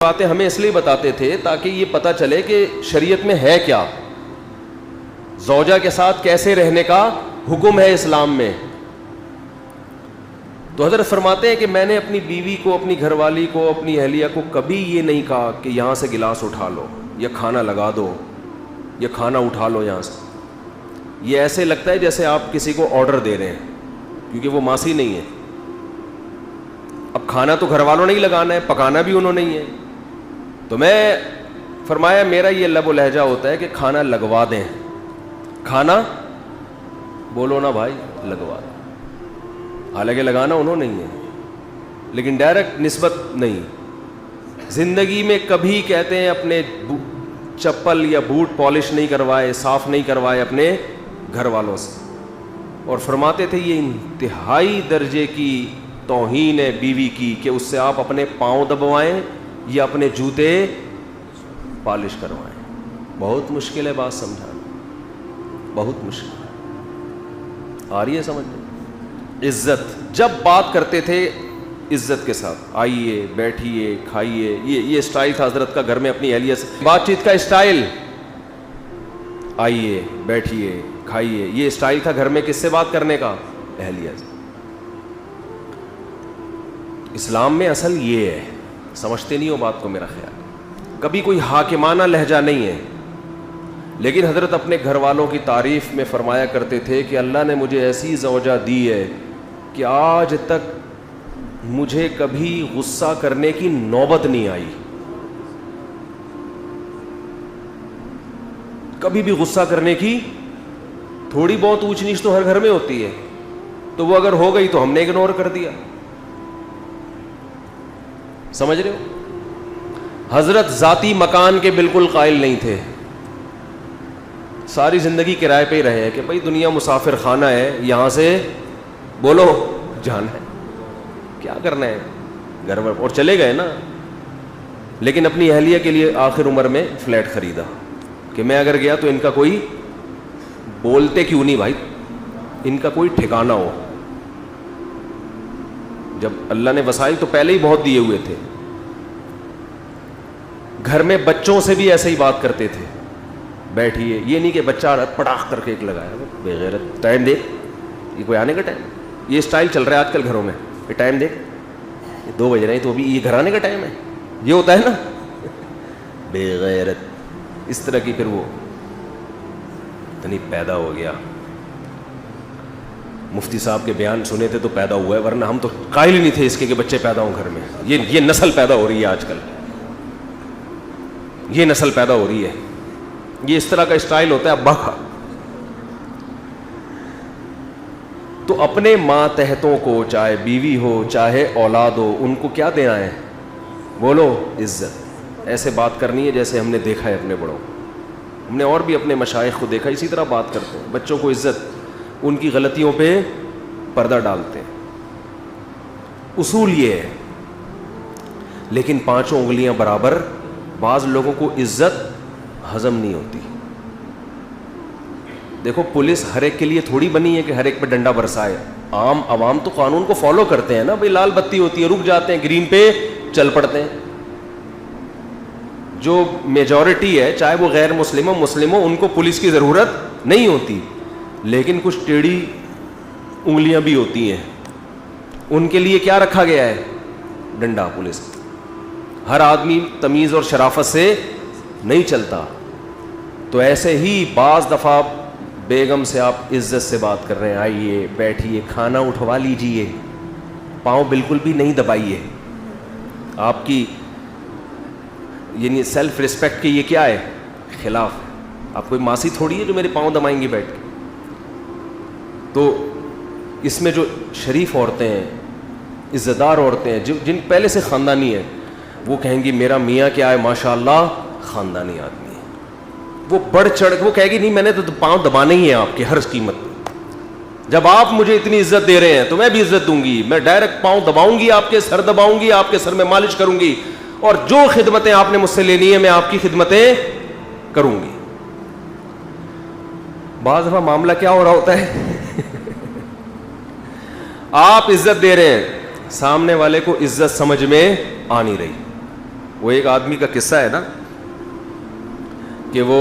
باتیں ہمیں اس لیے بتاتے تھے تاکہ یہ پتہ چلے کہ شریعت میں ہے کیا، زوجہ کے ساتھ کیسے رہنے کا حکم ہے اسلام میں. تو حضرت فرماتے ہیں کہ میں نے اپنی بیوی کو، اپنی گھر والی کو، اپنی اہلیہ کو کبھی یہ نہیں کہا کہ یہاں سے گلاس اٹھا لو یا کھانا لگا دو یا کھانا اٹھا لو یہاں سے. یہ ایسے لگتا ہے جیسے آپ کسی کو آرڈر دے رہے ہیں، کیونکہ وہ ماسی نہیں ہے. اب کھانا تو گھر والوں نے ہی لگانا ہے، پکانا بھی انہوں نے ہی ہے. تو میں فرمایا میرا یہ لب و لہجہ ہوتا ہے کہ کھانا لگوا دیں. کھانا بولو نا بھائی، لگوا دیں. حالانکہ لگانا انہوں نے ہی ہے، لیکن ڈائریکٹ نسبت نہیں. زندگی میں کبھی کہتے ہیں اپنے چپل یا بوٹ پالش نہیں کروائے، صاف نہیں کروائے اپنے گھر والوں سے. اور فرماتے تھے یہ انتہائی درجے کی توہین ہے بیوی کی کہ اس سے آپ اپنے پاؤں دبوائیں یا اپنے جوتے پالش کروائیں. بہت مشکل ہے بات سمجھانا، بہت مشکل ہے. آ رہی ہے سمجھ میں؟ عزت جب بات کرتے تھے عزت کے ساتھ، آئیے بیٹھیے کھائیے. یہ اسٹائل تھا حضرت کا گھر میں اپنی اہلیہ سے بات چیت کا اسٹائل. آئیے بیٹھیے کھائیے، یہ اسٹائل تھا گھر میں کس سے بات کرنے کا؟ اہلیہ سے. اسلام میں اصل یہ ہے، سمجھتے نہیں ہو بات کو میرا خیال. کبھی کوئی حاکمانہ لہجہ نہیں ہے، لیکن حضرت اپنے گھر والوں کی تعریف میں فرمایا کرتے تھے کہ اللہ نے مجھے ایسی زوجہ دی ہے کہ آج تک مجھے کبھی غصہ کرنے کی نوبت نہیں آئی. کبھی بھی غصہ کرنے کی، تھوڑی بہت اونچ نیچ تو ہر گھر میں ہوتی ہے، تو وہ اگر ہو گئی تو ہم نے اگنور کر دیا. سمجھ رہے ہو؟ حضرت ذاتی مکان کے بالکل قائل نہیں تھے. ساری زندگی کرائے پہ ہی رہے ہیں کہ بھائی دنیا مسافر خانہ ہے، یہاں سے بولو جانا ہے، کیا کرنا ہے گھر میں، اور چلے گئے نا. لیکن اپنی اہلیہ کے لیے آخر عمر میں فلیٹ خریدا کہ میں اگر گیا تو ان کا کوئی بولتے کیوں نہیں بھائی، ان کا کوئی ٹھکانہ ہو. جب اللہ نے وسائل تو پہلے ہی بہت دیے ہوئے تھے. گھر میں بچوں سے بھی ایسے ہی بات کرتے تھے، بیٹھیے. یہ نہیں کہ بچہ پٹاخ کر کے ایک لگایا بے غیرت، ٹائم دیکھ، یہ کوئی آنے کا ٹائم. یہ اسٹائل چل رہا ہے آج کل گھروں میں، یہ ٹائم دیکھ، یہ 2 بج رہے ہیں تو ابھی یہ گھر آنے کا ٹائم ہے. یہ ہوتا ہے نا بے غیرت. اس طرح کی پھر وہ اتنی پیدا ہو گیا. مفتی صاحب کے بیان سنے تھے تو پیدا ہوا ہے، ورنہ ہم تو قائل ہی نہیں تھے اس کے کہ بچے پیدا ہوں گھر میں. یہ نسل پیدا ہو رہی ہے آج کل، یہ نسل پیدا ہو رہی ہے. یہ اس طرح کا اسٹائل ہوتا ہے ابا کا. تو اپنے ماتحتوں کو، چاہے بیوی ہو چاہے اولاد ہو، ان کو کیا دینا ہے؟ بولو عزت. ایسے بات کرنی ہے جیسے ہم نے دیکھا ہے اپنے بڑوں. ہم نے اور بھی اپنے مشائخ کو دیکھا اسی طرح بات کرتے ہیں. بچوں کو عزت، ان کی غلطیوں پہ پردہ ڈالتے ہیں. اصول یہ ہے. لیکن 5 انگلیاں برابر بعض لوگوں کو عزت ہضم نہیں ہوتی. دیکھو پولیس ہر ایک کے لیے تھوڑی بنی ہے کہ ہر ایک پہ ڈنڈا برسائے. عام عوام تو قانون کو فالو کرتے ہیں نا. بھئی لال بتی ہوتی ہے رک جاتے ہیں، گرین پہ چل پڑتے ہیں. جو میجورٹی ہے چاہے وہ غیر مسلم ہو، ان کو پولیس کی ضرورت نہیں ہوتی. لیکن کچھ ٹیڑھی انگلیاں بھی ہوتی ہیں، ان کے لیے کیا رکھا گیا ہے؟ ڈنڈا. پولیس. ہر آدمی تمیز اور شرافت سے نہیں چلتا. تو ایسے ہی بعض دفعہ بیگم سے آپ عزت سے بات کر رہے ہیں، آئیے بیٹھیے کھانا اٹھوا لیجئے، پاؤں بالکل بھی نہیں دبائیے. آپ کی یعنی سیلف ریسپیکٹ کی یہ کیا ہے؟ خلاف ہے. آپ کوئی ماسی تھوڑی ہے جو میرے پاؤں دبائیں گی بیٹھ کے. تو اس میں جو شریف عورتیں ہیں، عزت دار عورتیں ہیں، جن پہلے سے خاندانی ہیں، وہ کہیں گی میرا میاں کیا ہے ماشاءاللہ خاندانی آدمی ہے. وہ بڑھ چڑھ وہ کہے گی نہیں میں نے تو پاؤں دبانے ہی ہیں آپ کے ہر قیمت پہ. جب آپ مجھے اتنی عزت دے رہے ہیں تو میں بھی عزت دوں گی. میں ڈائریکٹ پاؤں دباؤں گی، آپ کے سر دباؤں گی، آپ کے سر میں مالش کروں گی، اور جو خدمتیں آپ نے مجھ سے لینی ہے میں آپ کی خدمتیں کروں گی. بعض دفعہ معاملہ کیا ہو رہا ہوتا ہے آپ عزت دے رہے ہیں، سامنے والے کو عزت سمجھ میں آ نہیں رہی. وہ ایک آدمی کا قصہ ہے نا کہ وہ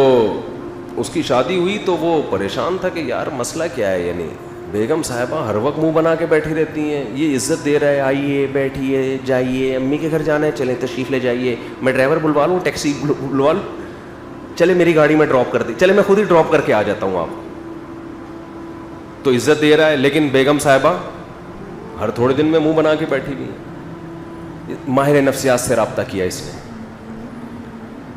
اس کی شادی ہوئی تو وہ پریشان تھا کہ یار مسئلہ کیا ہے, یعنی بیگم صاحبہ ہر وقت منہ بنا کے بیٹھی رہتی ہیں, یہ عزت دے رہا ہے آئیے بیٹھیے جائیے, امی کے گھر جانا ہے چلیں تشریف لے جائیے, میں ڈرائیور بلوا لوں, ٹیکسی بلوا لوں, چلے میری گاڑی میں ڈراپ کر دی, چلے میں خود ہی ڈراپ کر کے آ جاتا ہوں, آپ تو عزت دے رہا ہے. لیکن بیگم صاحبہ ہر تھوڑے دن میں منہ بنا کے بیٹھی ہوئی. ماہر نفسیات سے رابطہ کیا اس نے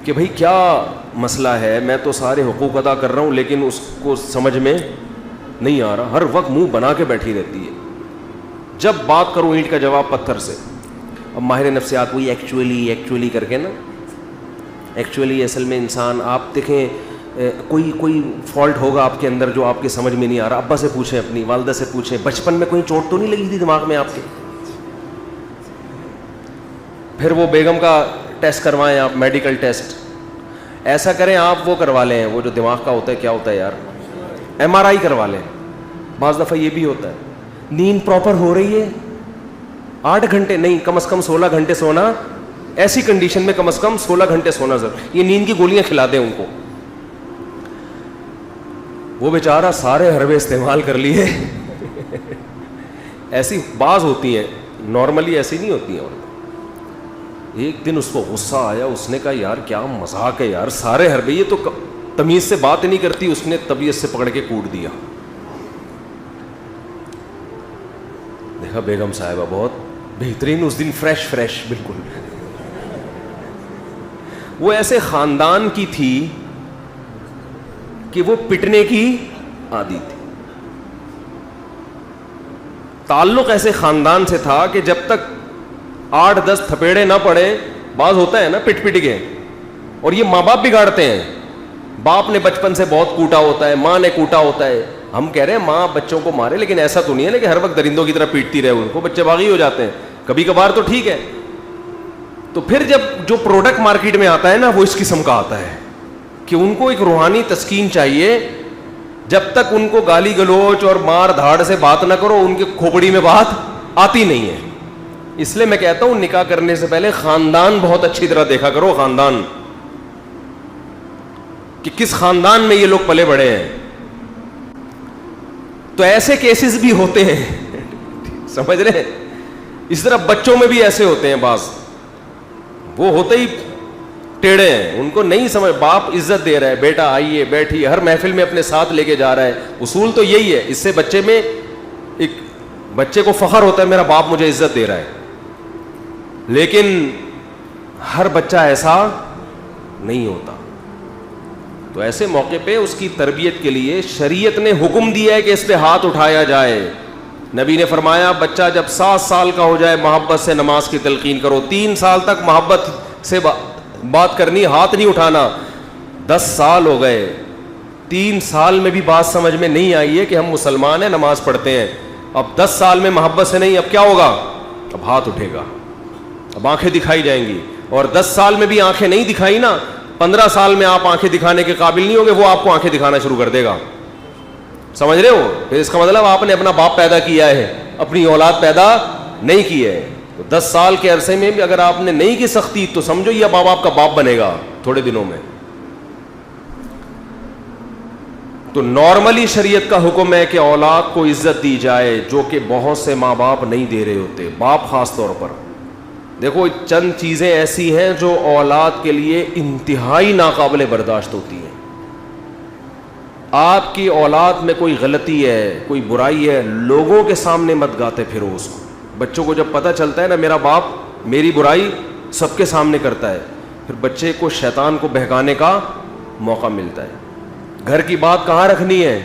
کہ بھائی کیا مسئلہ ہے, میں تو سارے حقوق ادا کر رہا ہوں لیکن اس کو سمجھ میں نہیں آ رہا, ہر وقت منہ بنا کے بیٹھی رہتی ہے, جب بات کروں اینٹ کا جواب پتھر سے. اب ماہر نفسیات وہی ایکچولی کر کے نا, ایکچولی اصل میں انسان آپ دیکھیں کوئی فالٹ ہوگا آپ کے اندر جو آپ کے سمجھ میں نہیں آ رہا, ابا سے پوچھیں, اپنی والدہ سے پوچھیں, بچپن میں کوئی چوٹ تو نہیں لگی تھی دماغ میں آپ کے. پھر وہ بیگم کا ٹیسٹ کروائیں آپ, میڈیکل ٹیسٹ ایسا کریں آپ, وہ کروا لیں وہ جو دماغ کا ہوتا ہے, کیا ہوتا ہے یار, MRI کروا لیں. بعض دفعہ یہ بھی ہوتا ہے نیند پراپر ہو رہی ہے, 8 گھنٹے نہیں کم از کم 16 گھنٹے سونا, ایسی کنڈیشن میں کم از کم 16 گھنٹے سونا ضرور, یہ نیند کی گولیاں کھلا دیں ان کو. وہ بیچارہ سارے حربے استعمال کر لیے. ایسی بعض ہوتی ہیں, نارملی ایسی نہیں ہوتی ہیں. اور ایک دن اس کو غصہ آیا, اس نے کہا یار کیا مذاق ہے یار, سارے حربے, یہ تو تمیز سے بات نہیں کرتی. اس نے طبیعت سے پکڑ کے کوٹ دیا. دیکھا بیگم صاحبہ بہت بہترین, اس دن فریش بالکل. وہ ایسے خاندان کی تھی کہ وہ پٹنے کی عادی تھی. تعلق ایسے خاندان سے تھا کہ جب تک 8-10 تھپیڑے نہ پڑے, بعض ہوتا ہے نا پٹ کے, اور یہ ماں باپ بگاڑتے ہیں. باپ نے بچپن سے بہت کوٹا ہوتا ہے, ماں نے کوٹا ہوتا ہے. ہم کہہ رہے ہیں ماں بچوں کو مارے, لیکن ایسا تو نہیں ہے نا کہ ہر وقت درندوں کی طرح پیٹتی رہے ان کو, بچے باغی ہو جاتے ہیں کبھی کبھار تو ٹھیک ہے. تو پھر جب جو پروڈکٹ مارکیٹ میں آتا ہے نا وہ اس قسم کا آتا ہے کہ ان کو ایک روحانی تسکین چاہیے. جب تک ان کو گالی گلوچ اور مار دھاڑ سے بات نہ کرو, ان کے کھوپڑی میں بات آتی نہیں ہے. اس لیے میں کہتا ہوں نکاح کرنے سے پہلے خاندان بہت اچھی طرح دیکھا کرو, خاندان کہ کس خاندان میں یہ لوگ پلے بڑے ہیں. تو ایسے کیسز بھی ہوتے ہیں, سمجھ رہے ہیں. اس طرح بچوں میں بھی ایسے ہوتے ہیں بعض, وہ ہوتے ہی ٹیڑے ہیں, ان کو نہیں سمجھ, باپ عزت دے رہا ہے, بیٹا آئیے بیٹھیے, ہر محفل میں اپنے ساتھ لے کے جا رہا ہے. اصول تو یہی ہے, اس سے بچے میں ایک بچے کو فخر ہوتا ہے میرا باپ مجھے عزت دے رہا ہے. لیکن ہر بچہ ایسا نہیں ہوتا. تو ایسے موقع پہ اس کی تربیت کے لیے شریعت نے حکم دیا ہے کہ اس پہ ہاتھ اٹھایا جائے. نبی نے فرمایا بچہ جب 7 سال کا ہو جائے محبت سے نماز کی تلقین کرو. 3 سال تک محبت سے بات کرنی, ہاتھ نہیں اٹھانا. 10 سال ہو گئے, 3 سال میں بھی بات سمجھ میں نہیں آئی ہے کہ ہم مسلمان ہیں نماز پڑھتے ہیں. اب 10 سال میں محبت سے نہیں, اب کیا ہوگا, اب ہاتھ اٹھے گا, اب آنکھیں دکھائی جائیں گی. اور 10 سال میں بھی آنکھیں نہیں دکھائی نا, 15 سال میں آپ آنکھیں دکھانے کے قابل نہیں ہوگے, وہ آپ کو آنکھیں دکھانا شروع کر دے گا. سمجھ رہے ہو؟ پھر اس کا مطلب آپ نے اپنا باپ پیدا کیا ہے, اپنی اولاد پیدا نہیں کی ہے. تو 10 سال کے عرصے میں بھی اگر آپ نے نہیں کی سختی تو سمجھو یہ اب آپ کا باپ بنے گا تھوڑے دنوں میں. تو نارملی شریعت کا حکم ہے کہ اولاد کو عزت دی جائے, جو کہ بہت سے ماں باپ نہیں دے رہے ہوتے, باپ خاص طور پر. دیکھو چند چیزیں ایسی ہیں جو اولاد کے لیے انتہائی ناقابل برداشت ہوتی ہیں. آپ کی اولاد میں کوئی غلطی ہے, کوئی برائی ہے, لوگوں کے سامنے مت گاتے پھرو اس کو. بچوں کو جب پتہ چلتا ہے نا میرا باپ میری برائی سب کے سامنے کرتا ہے, پھر بچے کو شیطان کو بہکانے کا موقع ملتا ہے. گھر کی بات کہاں رکھنی ہے,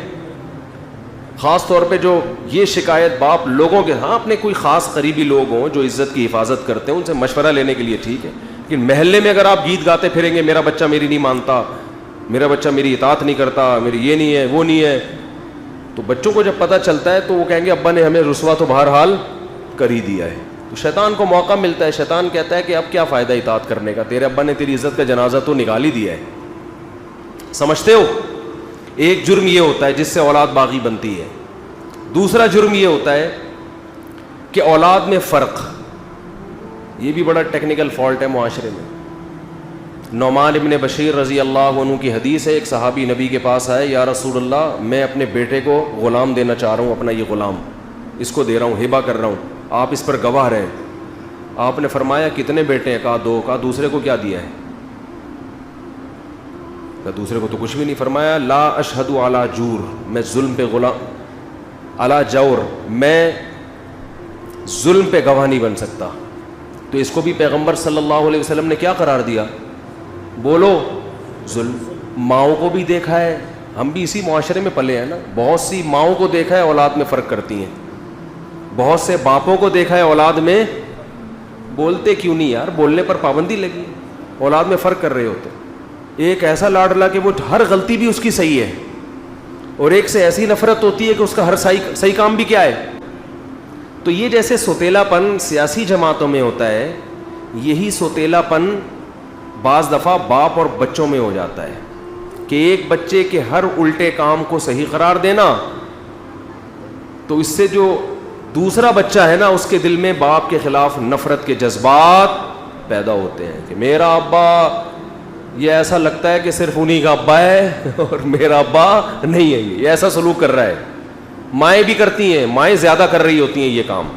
خاص طور پہ جو یہ شکایت باپ لوگوں کے, ہاں اپنے کوئی خاص قریبی لوگ ہوں جو عزت کی حفاظت کرتے ہیں ان سے مشورہ لینے کے لیے ٹھیک ہے, لیکن محلے میں اگر آپ گیت گاتے پھریں گے میرا بچہ میری نہیں مانتا, میرا بچہ میری اطاعت نہیں کرتا, میری یہ نہیں ہے وہ نہیں ہے, تو بچوں کو جب پتہ چلتا ہے تو وہ کہیں گے ابا نے ہمیں رسوا تو بہرحال کر ہی دیا ہے. تو شیطان کو موقع ملتا ہے, شیطان کہتا ہے کہ اب کیا فائدہ اطاعت کرنے کا, تیرے ابا نے تیری عزت کا جنازہ تو نکال ہی دیا ہے. سمجھتے ہو؟ ایک جرم یہ ہوتا ہے جس سے اولاد باغی بنتی ہے. دوسرا جرم یہ ہوتا ہے کہ اولاد میں فرق, یہ بھی بڑا ٹیکنیکل فالٹ ہے معاشرے میں. نعمان ابن بشیر رضی اللہ عنہ کی حدیث ہے، ایک صحابی نبی کے پاس آئے، یا رسول اللہ میں اپنے بیٹے کو غلام دینا چاہ رہا ہوں، اپنا یہ غلام اس کو دے رہا ہوں، ہبہ کر رہا ہوں، آپ اس پر گواہ رہیں۔ آپ نے فرمایا کتنے بیٹے ہیں؟ کہا 2۔ کہا دوسرے کو کیا دیا ہے؟ کہا دوسرے کو تو کچھ بھی نہیں۔ فرمایا لا اشہد علی جور، میں ظلم پہ علی جور، میں ظلم پہ گواہ نہیں بن سکتا۔ تو اس کو بھی پیغمبر صلی اللہ علیہ وسلم نے کیا قرار دیا؟ بولو ظلم۔ ماؤں کو بھی دیکھا ہے، ہم بھی اسی معاشرے میں پلے ہیں نا، بہت سی ماؤں کو دیکھا ہے اولاد میں فرق کرتی ہیں، بہت سے باپوں کو دیکھا ہے اولاد میں بولتے کیوں نہیں یار، بولنے پر پابندی لگی، اولاد میں فرق کر رہے ہوتے۔ ایک ایسا لاڈلا کہ وہ ہر غلطی بھی اس کی صحیح ہے، اور ایک سے ایسی نفرت ہوتی ہے کہ اس کا ہر صحیح کام بھی کیا ہے۔ تو یہ جیسے سوتیلا پن سیاسی جماعتوں میں ہوتا ہے، یہی سوتیلا پن بعض دفعہ باپ اور بچوں میں ہو جاتا ہے کہ ایک بچے کے ہر الٹے کام کو صحیح قرار دینا، تو اس سے جو دوسرا بچہ ہے نا، اس کے دل میں باپ کے خلاف نفرت کے جذبات پیدا ہوتے ہیں کہ میرا ابا، یہ ایسا لگتا ہے کہ صرف انہی کا ابا ہے اور میرا ابا نہیں ہے، یہ ایسا سلوک کر رہا ہے۔ مائیں بھی کرتی ہیں، مائیں زیادہ کر رہی ہوتی ہیں یہ کام۔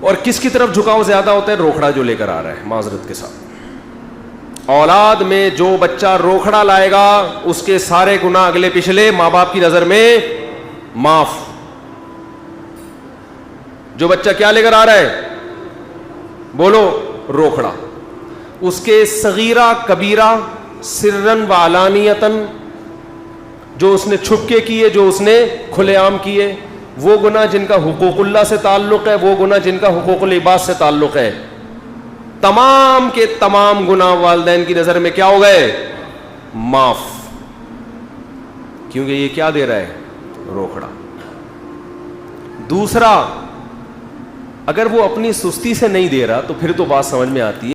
اور کس کی طرف جھکاؤ زیادہ ہوتا ہے؟ روکھڑا جو لے کر آ رہا ہے، معذرت کے ساتھ اولاد میں جو بچہ روکھڑا لائے گا اس کے سارے گناہ اگلے پچھلے ماں باپ کی نظر میں معاف۔ جو بچہ کیا لے کر آ رہا ہے؟ بولو روکھڑا، اس کے صغیرہ کبیرہ سرن و علانیتن، جو اس نے چھپ کے کیے، جو اس نے کھلے عام کیے، وہ گناہ جن کا حقوق اللہ سے تعلق ہے، وہ گناہ جن کا حقوق العباد سے تعلق ہے، تمام کے تمام گناہ والدین کی نظر میں کیا ہو گئے؟ معاف، کیونکہ یہ کیا دے رہا ہے؟ روکھڑا۔ دوسرا، اگر وہ اپنی سستی سے نہیں دے رہا تو پھر تو بات سمجھ میں آتی ہے۔